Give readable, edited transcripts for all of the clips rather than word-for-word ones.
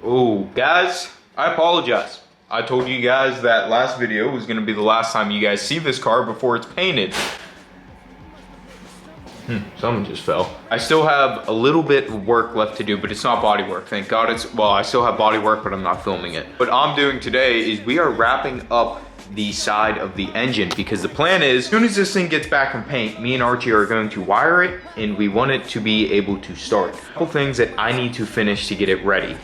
Oh, guys, I apologize. I told you guys that last video was gonna be the last time you guys see this car before it's painted. Someone just fell. I still have a little bit of work left to do, but it's not body work. Thank God well, I still have body work, but I'm not filming it. What I'm doing today is we are wrapping up the side of the engine because the plan is, as soon as this thing gets back from paint, me and Archie are going to wire it and we want it to be able to start. A couple things that I need to finish to get it ready.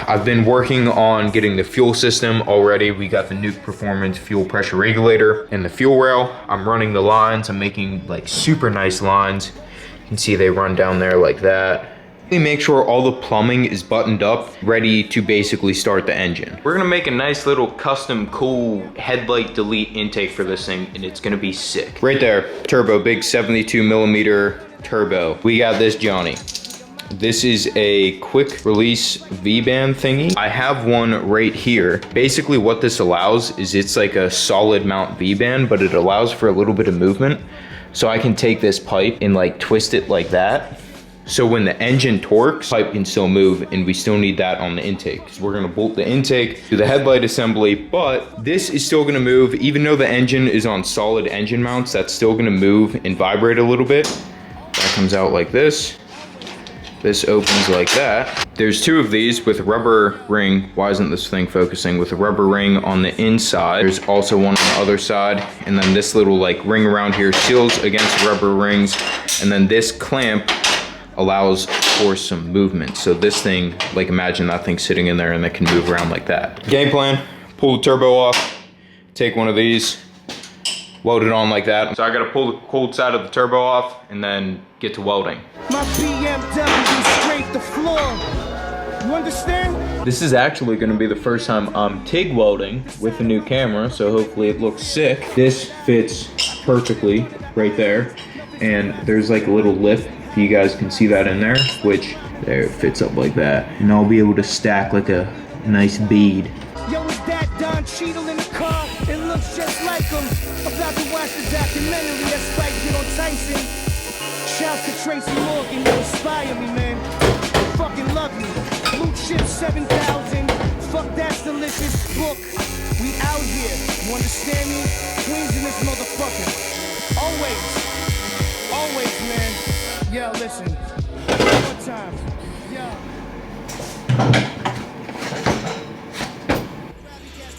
I've been working on getting the fuel system already. We got the Nuke Performance fuel pressure regulator and the fuel rail. I'm running the lines. I'm making like super nice lines. You can see they run down there like that. We make sure all the plumbing is buttoned up, ready to basically start the engine. We're gonna make a nice little custom cool headlight delete intake for this thing, and it's gonna be sick. Right there, turbo, big 72 millimeter turbo. We got this Johnny. This is a quick release V-band thingy. I have one right here. Basically what this allows is it's like a solid mount V-band, but it allows for a little bit of movement. So I can take this pipe and like twist it like that. So when the engine torques, pipe can still move, and we still need that on the intake because we're gonna bolt the intake to the headlight assembly, but this is still gonna move. Even though the engine is on solid engine mounts, that's still gonna move and vibrate a little bit. That comes out like this. This opens like that. There's two of these with a rubber ring. Why isn't this thing focusing? With a rubber ring on the inside. There's also one on the other side. And then this little like ring around here seals against rubber rings. And then this clamp allows for some movement. So this thing, like imagine that thing sitting in there and it can move around like that. Game plan, pull the turbo off, take one of these, weld it on like that. So I gotta pull the cold side of the turbo off and then get to welding. My BMW scraped the floor. You understand? This is actually gonna be the first time I'm TIG welding with a new camera, so hopefully it looks sick. This fits perfectly right there. And there's like a little lip. You guys can see that in there, which there it fits up like that. And I'll be able to stack like a nice bead. Yo, is that Don Cheadle in the car? It looks just like him. About to watch the documentary that Spike did on Tyson. Shouts to Tracy Morgan, you inspire me, man. I fucking love you. Blue Chip 7000. Fuck, that's delicious. Book. We out here. You understand me? Queens in this motherfucker. Always, man. Yo, listen. One time. Yo.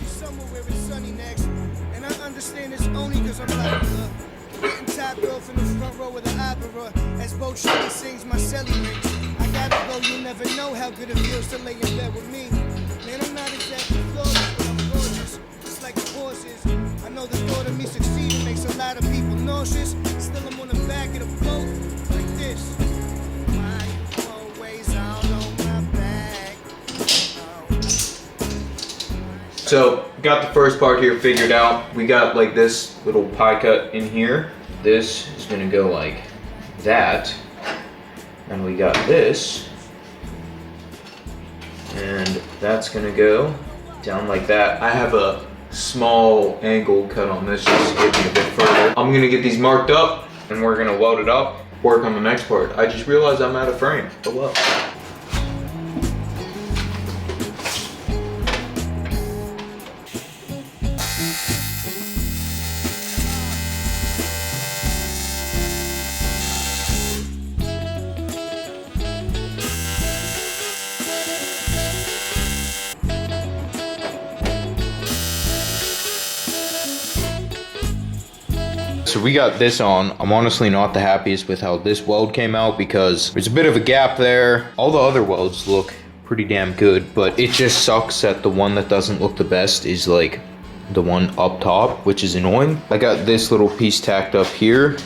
Somewhere where it's sunny next. And I understand it's only because I'm popular. Getting topped off in the front row of the opera. As Bo Shelley sings my celly rings. I gotta go, you'll never know how good it feels to lay in bed with me. Man, I'm not exactly flawless, but I'm gorgeous. Just like the horses. I know the thought of me succeeding makes a lot of people nauseous. Still I'm on the back of the boat. So, got the first part here figured out. We got like this little pie cut in here. This is gonna go like that. And we got this. And that's gonna go down like that. I have a small angle cut on this just to get me a bit further. I'm gonna get these marked up and we're gonna weld it up, work on the next part. I just realized I'm out of frame. Oh well. So we got this on. I'm honestly not the happiest with how this weld came out because there's a bit of a gap there. All the other welds look pretty damn good, but it just sucks that the one that doesn't look the best is like the one up top, which is annoying. I got this little piece tacked up here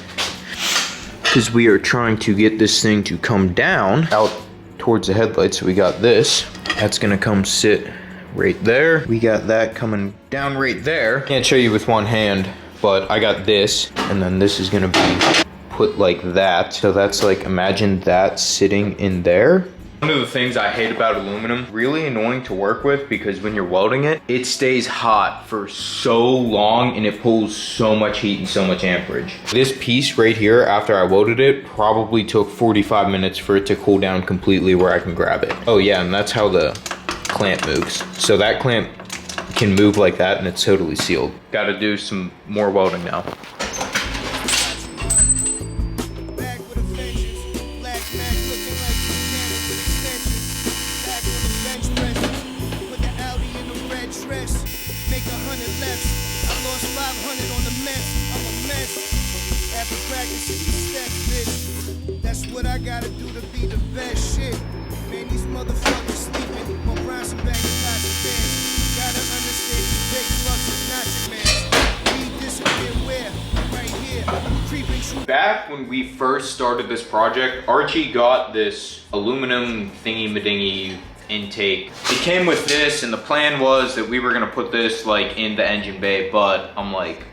because we are trying to get this thing to come down out towards the headlight. So we got this. That's gonna come sit right there. We got that coming down right there. Can't show you with one hand, but I got this, and then this is gonna be put like that. So that's like, imagine that sitting in there. One of the things I hate about aluminum, really annoying to work with because when you're welding it, it stays hot for so long and it pulls so much heat and so much amperage. This piece right here, after I welded it, probably took 45 minutes for it to cool down completely where I can grab it. Oh yeah, and that's how the clamp moves. So that clamp can move like that and it's totally sealed. Gotta do some more welding now. Back with a vengeance. Black Mac looking like Buchanan with extensions. Back on the bench press. Put the Audi in the red dress. Make 100 lefts. I lost 500 on the mess. I'm a mess. After practice, it's a step, bitch. That's what I gotta do to be the best shit. Man, these motherfuckers sleeping. While Bronson banging pots and pans. Gotta understand these big bucks is not your man. We disappear where? Right here. Creeping through. Back when we first started this project, Archie got this aluminum thingy-madingy intake. It came with this, and the plan was that we were gonna put this like in the engine bay, but I'm like,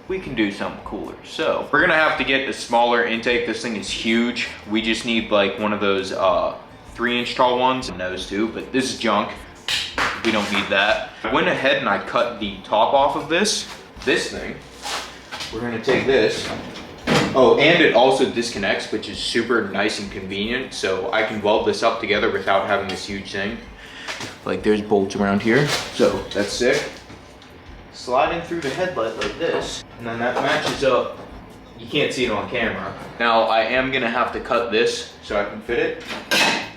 we can do something cooler. So we're gonna have to get the smaller intake. This thing is huge. We just need like one of those 3-inch tall ones and those two, but this is junk. We don't need that. I went ahead and I cut the top off of this thing. We're gonna take this. Oh, and it also disconnects, which is super nice and convenient. So I can weld this up together without having this huge thing. Like there's bolts around here, so that's sick. Slide in through the headlight like this, and then that matches up. You can't see it on camera. Now I am gonna have to cut this so I can fit it.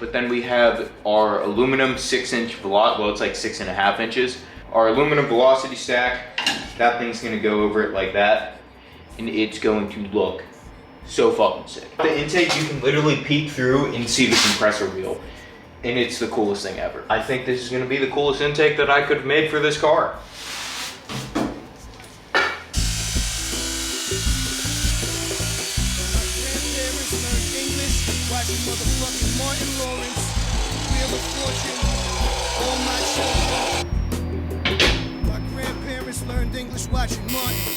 But then we have our aluminum 6-inch velocity, well it's like 6.5 inches. Our aluminum velocity stack, that thing's gonna go over it like that. And it's going to look so fucking sick. The intake, you can literally peek through and see the compressor wheel. And it's the coolest thing ever. I think this is gonna be the coolest intake that I could have made for this car. Motherfucking Martin Lawrence, Wheel of Fortune, all my children. My grandparents learned English watching Martin.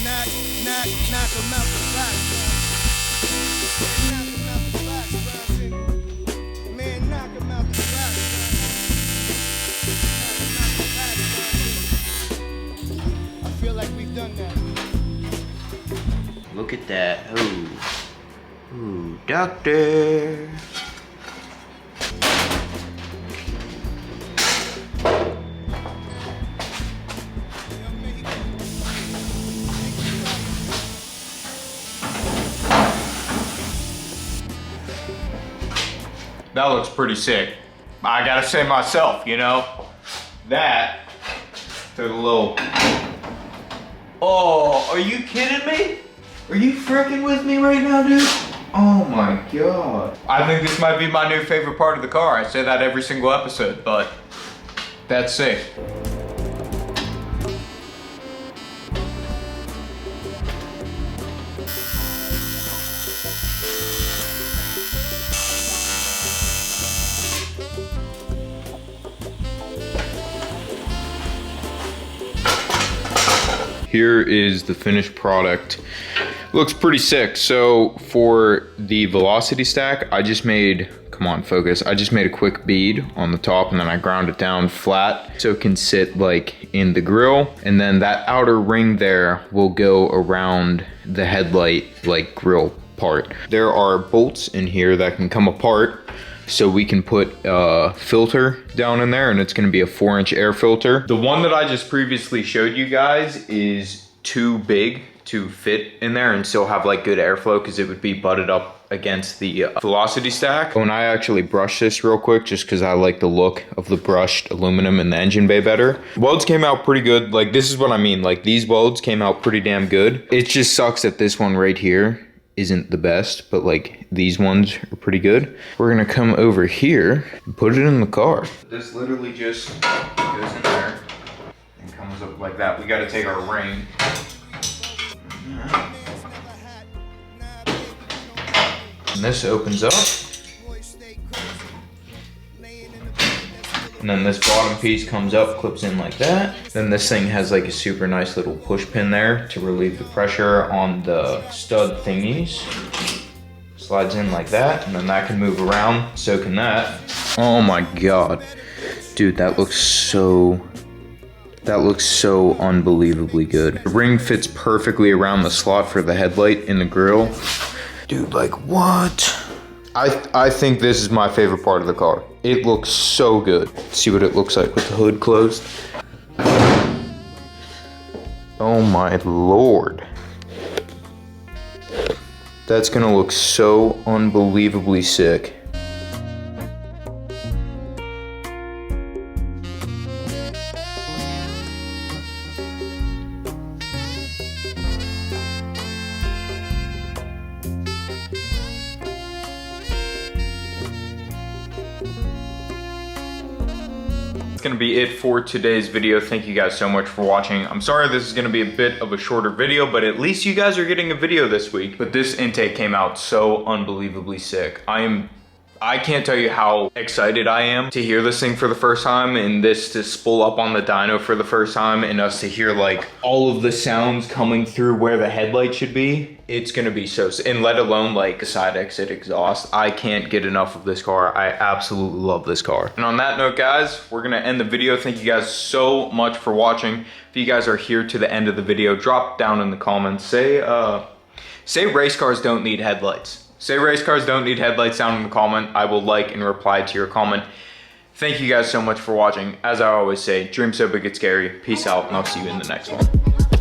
Knock, knock, knock 'em out the box. Knock 'em out the box, Robin. Man, knock 'em out the box, Robin. I feel like we've done that. Look at that. Oh. Ooh, doctor. That looks pretty sick. I gotta say myself, you know? That, to the little... Oh, are you kidding me? Are you freaking with me right now, dude? Oh my god. I think this might be my new favorite part of the car. I say that every single episode, but that's sick. Here is the finished product. Looks pretty sick. So for the velocity stack, I just made, come on, focus. I just made a quick bead on the top and then I ground it down flat so it can sit like in the grill. And then that outer ring there will go around the headlight like grill part. There are bolts in here that can come apart. So we can put a filter down in there and it's gonna be a 4-inch air filter. The one that I just previously showed you guys is too big to fit in there and still have like good airflow because it would be butted up against the velocity stack. When I actually brushed this real quick, just because I like the look of the brushed aluminum in the engine bay better. Welds came out pretty good. Like this is what I mean, like these welds came out pretty damn good. It just sucks that this one right here isn't the best, but like these ones are pretty good. We're gonna come over here and put it in the car. This literally just goes in there and comes up like that. We gotta take our ring. And this opens up. And then this bottom piece comes up, clips in like that. Then this thing has like a super nice little push pin there to relieve the pressure on the stud thingies. Slides in like that, and then that can move around, so can that. Oh my God. Dude, that looks so unbelievably good. The ring fits perfectly around the slot for the headlight in the grill. Dude, like what? I think this is my favorite part of the car. It looks so good. See what it looks like with the hood closed. Oh my Lord. That's gonna look so unbelievably sick. Gonna be it for today's video. Thank you guys so much for watching. I'm sorry this is gonna be a bit of a shorter video, but at least you guys are getting a video this week. But this intake came out so unbelievably sick. I can't tell you how excited I am to hear this thing for the first time, and this to spool up on the dyno for the first time, and us to hear like all of the sounds coming through where the headlight should be. It's gonna be so, and let alone like the side exit exhaust. I can't get enough of this car. I absolutely love this car. And on that note, guys, we're gonna end the video. Thank you guys so much for watching. If you guys are here to the end of the video, drop down in the comments, say race cars don't need headlights. Say race cars don't need headlights down in the comment. I will like and reply to your comment. Thank you guys so much for watching. As I always say, dream so big it's scary. Peace out, and I'll see you in the next one.